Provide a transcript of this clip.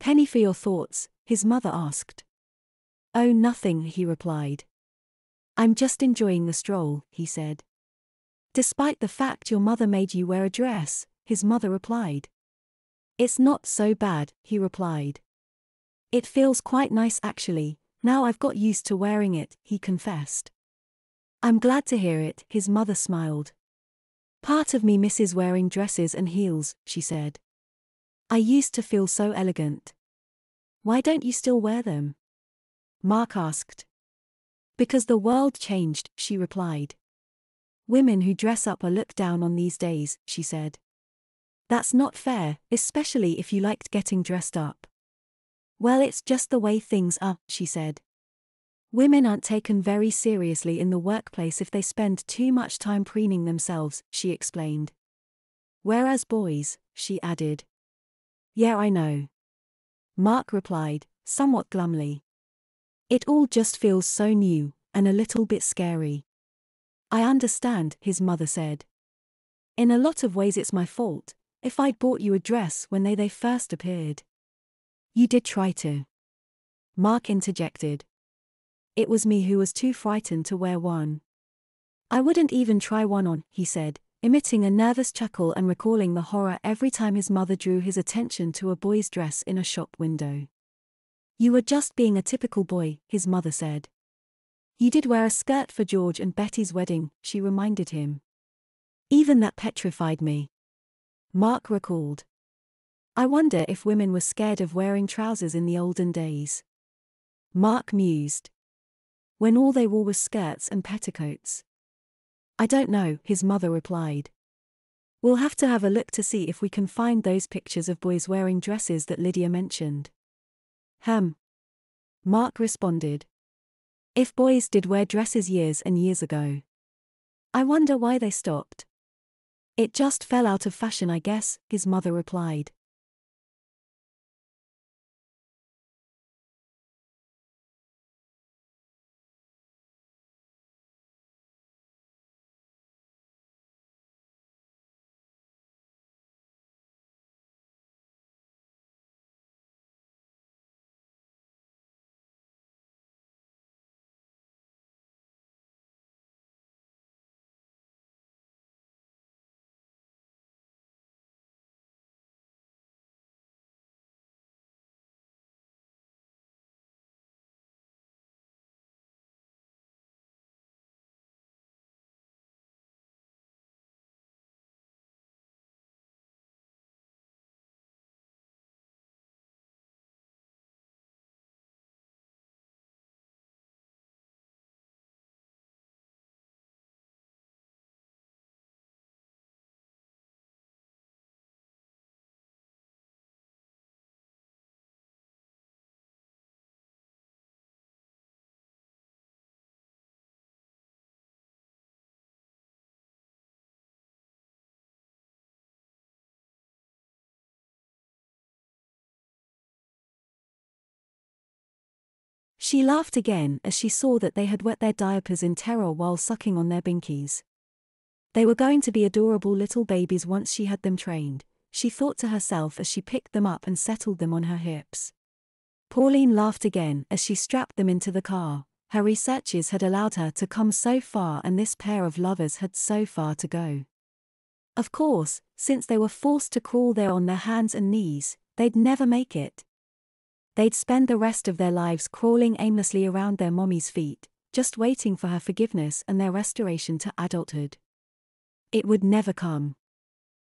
Penny for your thoughts, his mother asked. Oh, nothing, he replied. I'm just enjoying the stroll, he said. Despite the fact your mother made you wear a dress, his mother replied. It's not so bad, he replied. It feels quite nice actually, now I've got used to wearing it, he confessed. I'm glad to hear it, his mother smiled. Part of me misses wearing dresses and heels, she said. I used to feel so elegant. Why don't you still wear them? Mark asked. Because the world changed, she replied. Women who dress up are looked down on these days, she said. That's not fair, especially if you liked getting dressed up. Well, it's just the way things are, she said. Women aren't taken very seriously in the workplace if they spend too much time preening themselves, she explained. Whereas boys, she added. Yeah, I know. Mark replied, somewhat glumly. It all just feels so new, and a little bit scary. I understand, his mother said. In a lot of ways it's my fault, if I'd bought you a dress when they first appeared. You did try to. Mark interjected. It was me who was too frightened to wear one. I wouldn't even try one on, he said, emitting a nervous chuckle and recalling the horror every time his mother drew his attention to a boy's dress in a shop window. You were just being a typical boy, his mother said. You did wear a skirt for George and Betty's wedding, she reminded him. Even that petrified me. Mark recalled. I wonder if women were scared of wearing trousers in the olden days. Mark mused. When all they wore was skirts and petticoats. I don't know, his mother replied. We'll have to have a look to see if we can find those pictures of boys wearing dresses that Lydia mentioned. Mark responded. If boys did wear dresses years and years ago. I wonder why they stopped. It just fell out of fashion, I guess, his mother replied. She laughed again as she saw that they had wet their diapers in terror while sucking on their binkies. They were going to be adorable little babies once she had them trained, she thought to herself as she picked them up and settled them on her hips. Pauline laughed again as she strapped them into the car. Her researches had allowed her to come so far and this pair of lovers had so far to go. Of course, since they were forced to crawl there on their hands and knees, they'd never make it. They'd spend the rest of their lives crawling aimlessly around their mommy's feet, just waiting for her forgiveness and their restoration to adulthood. It would never come.